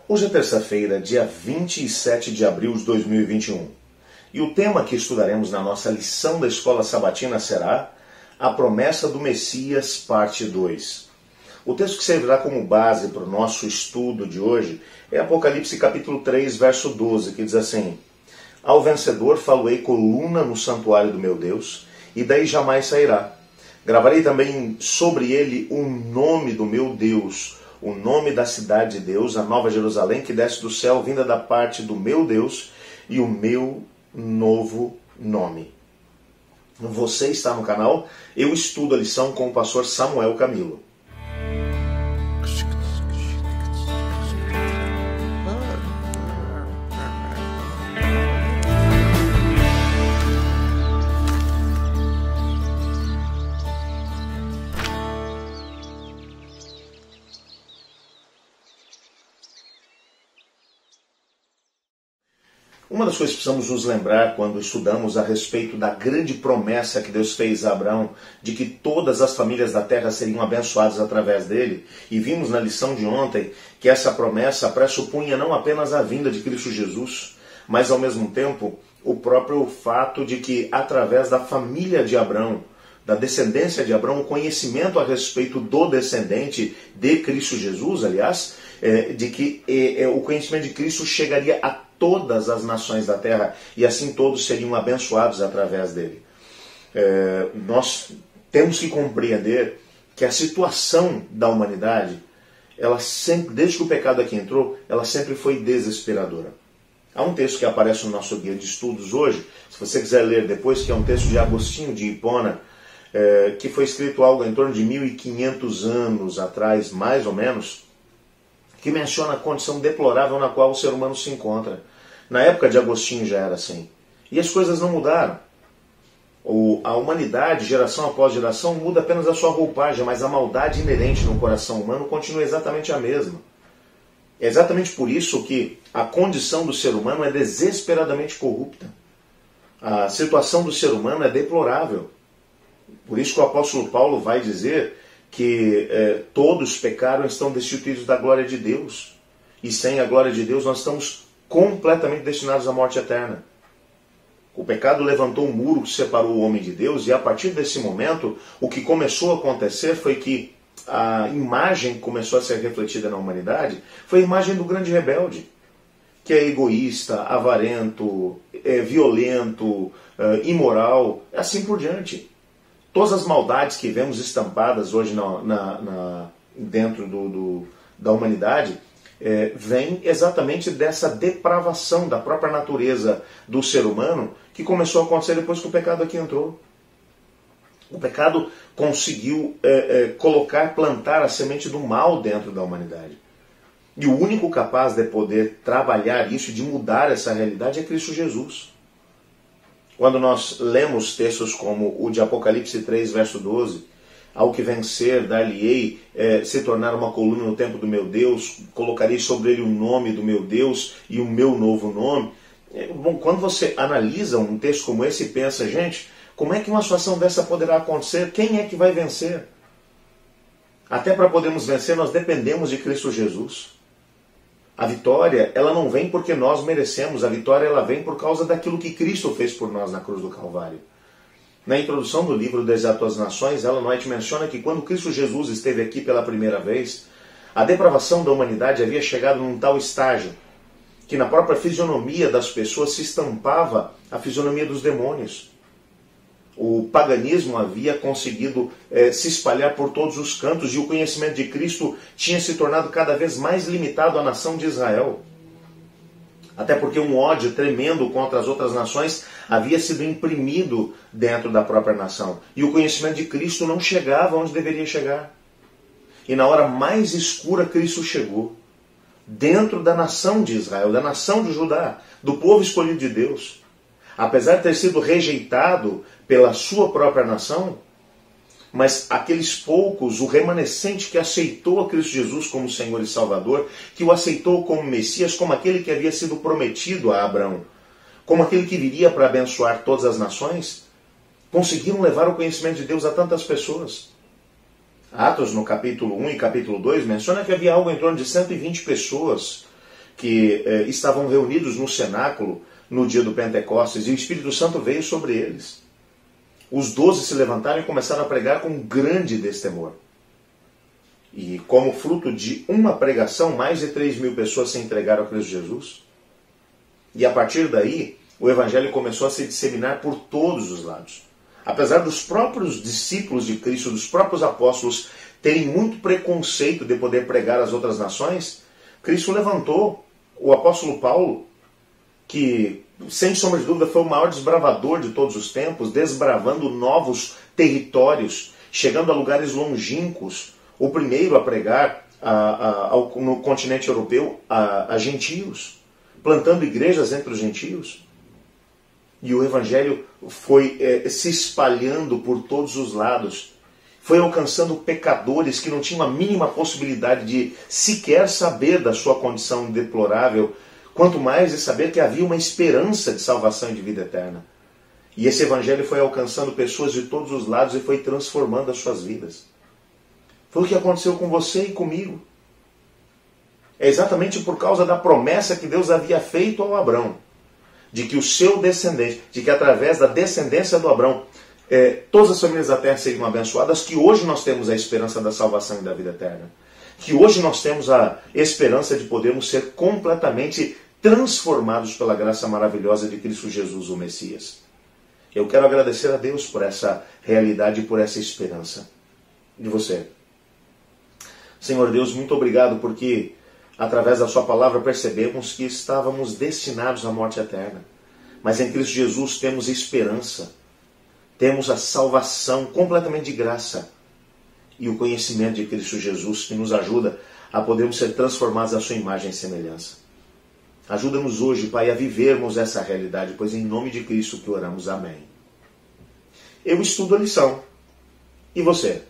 Hoje é terça-feira, dia 27 de abril de 2021. E o tema que estudaremos na nossa lição da Escola Sabatina será A Promessa do Messias, parte 2. O texto que servirá como base para o nosso estudo de hoje é Apocalipse capítulo 3, verso 12, que diz assim: Ao vencedor faloei coluna no santuário do meu Deus, e daí jamais sairá. Gravarei também sobre ele o nome do meu Deus, o nome da cidade de Deus, a Nova Jerusalém, que desce do céu, vinda da parte do meu Deus, e o meu novo nome. Você está no canal Eu Estudo a Lição com o pastor Samuel Camilo. Uma das coisas que precisamos nos lembrar quando estudamos a respeito da grande promessa que Deus fez a Abraão, de que todas as famílias da terra seriam abençoadas através dele, e vimos na lição de ontem que essa promessa pressupunha não apenas a vinda de Cristo Jesus, mas ao mesmo tempo o próprio fato de que através da família de Abraão, da descendência de Abraão, o conhecimento a respeito do descendente de Cristo Jesus, aliás, de que o conhecimento de Cristo chegaria a todas as nações da terra, e assim todos seriam abençoados através dele. Nós temos que compreender que a situação da humanidade, ela sempre, desde que o pecado aqui entrou, ela sempre foi desesperadora. Há um texto que aparece no nosso guia de estudos hoje, se você quiser ler depois, que é um texto de Agostinho de Hipona, que foi escrito algo em torno de 1500 anos atrás, mais ou menos, que menciona a condição deplorável na qual o ser humano se encontra. Na época de Agostinho já era assim. E as coisas não mudaram. A humanidade, geração após geração, muda apenas a sua roupagem, mas a maldade inerente no coração humano continua exatamente a mesma. É exatamente por isso que a condição do ser humano é desesperadamente corrupta. A situação do ser humano é deplorável. Por isso que o apóstolo Paulo vai dizer que todos pecaram e estão destituídos da glória de Deus. E sem a glória de Deus nós estamos completamente destinados à morte eterna. O pecado levantou um muro que separou o homem de Deus, e a partir desse momento o que começou a acontecer foi que a imagem que começou a ser refletida na humanidade foi a imagem do grande rebelde, que é egoísta, avarento, violento, imoral, assim por diante. Todas as maldades que vemos estampadas hoje dentro da humanidade vem exatamente dessa depravação da própria natureza do ser humano, que começou a acontecer depois que o pecado aqui entrou. O pecado conseguiu plantar a semente do mal dentro da humanidade. E o único capaz de poder trabalhar isso, de mudar essa realidade, é Cristo Jesus. Quando nós lemos textos como o de Apocalipse 3, verso 12, ao que vencer, dar-lhe-ei se tornar uma coluna no templo do meu Deus, colocarei sobre ele o nome do meu Deus e o meu novo nome. Bom, quando você analisa um texto como esse e pensa, gente, como é que uma situação dessa poderá acontecer? Quem é que vai vencer? Até para podermos vencer, nós dependemos de Cristo Jesus. A vitória, ela não vem porque nós merecemos, a vitória ela vem por causa daquilo que Cristo fez por nós na cruz do Calvário. Na introdução do livro Deserto às Nações, Ellen White menciona que quando Cristo Jesus esteve aqui pela primeira vez, a depravação da humanidade havia chegado num tal estágio que na própria fisionomia das pessoas se estampava a fisionomia dos demônios. O paganismo havia conseguido se espalhar por todos os cantos, e o conhecimento de Cristo tinha se tornado cada vez mais limitado à nação de Israel. Até porque um ódio tremendo contra as outras nações havia sido imprimido dentro da própria nação. E o conhecimento de Cristo não chegava onde deveria chegar. E na hora mais escura Cristo chegou. Dentro da nação de Israel, da nação de Judá, do povo escolhido de Deus. Apesar de ter sido rejeitado pela sua própria nação, mas aqueles poucos, o remanescente que aceitou a Cristo Jesus como Senhor e Salvador, que o aceitou como Messias, como aquele que havia sido prometido a Abraão, como aquele que viria para abençoar todas as nações, conseguiram levar o conhecimento de Deus a tantas pessoas. Atos, no capítulo 1 e capítulo 2, menciona que havia algo em torno de 120 pessoas que estavam reunidos no cenáculo no dia do Pentecostes, e o Espírito Santo veio sobre eles. Os 12 se levantaram e começaram a pregar com grande destemor. E como fruto de uma pregação, mais de 3.000 pessoas se entregaram a Cristo Jesus. E a partir daí, o Evangelho começou a se disseminar por todos os lados. Apesar dos próprios discípulos de Cristo, dos próprios apóstolos, terem muito preconceito de poder pregar às outras nações, Cristo levantou o apóstolo Paulo, que, sem sombra de dúvida, foi o maior desbravador de todos os tempos, desbravando novos territórios, chegando a lugares longínquos, o primeiro a pregar no continente europeu a gentios, plantando igrejas entre os gentios. E o Evangelho foi se espalhando por todos os lados, foi alcançando pecadores que não tinham a mínima possibilidade de sequer saber da sua condição deplorável, quanto mais de saber que havia uma esperança de salvação e de vida eterna. E esse Evangelho foi alcançando pessoas de todos os lados e foi transformando as suas vidas. Foi o que aconteceu com você e comigo. É exatamente por causa da promessa que Deus havia feito ao Abrão, de que o seu descendente, de que através da descendência do Abrão, todas as famílias da terra seriam abençoadas, que hoje nós temos a esperança da salvação e da vida eterna. Que hoje nós temos a esperança de podermos ser completamente transformados pela graça maravilhosa de Cristo Jesus, o Messias. Eu quero agradecer a Deus por essa realidade e por essa esperança de você. Senhor Deus, muito obrigado porque, através da sua palavra, percebemos que estávamos destinados à morte eterna. Mas em Cristo Jesus temos esperança, temos a salvação completamente de graça e o conhecimento de Cristo Jesus que nos ajuda a podermos ser transformados à sua imagem e semelhança. Ajuda-nos hoje, Pai, a vivermos essa realidade, pois em nome de Cristo que oramos. Amém. Eu estudo a lição. E você?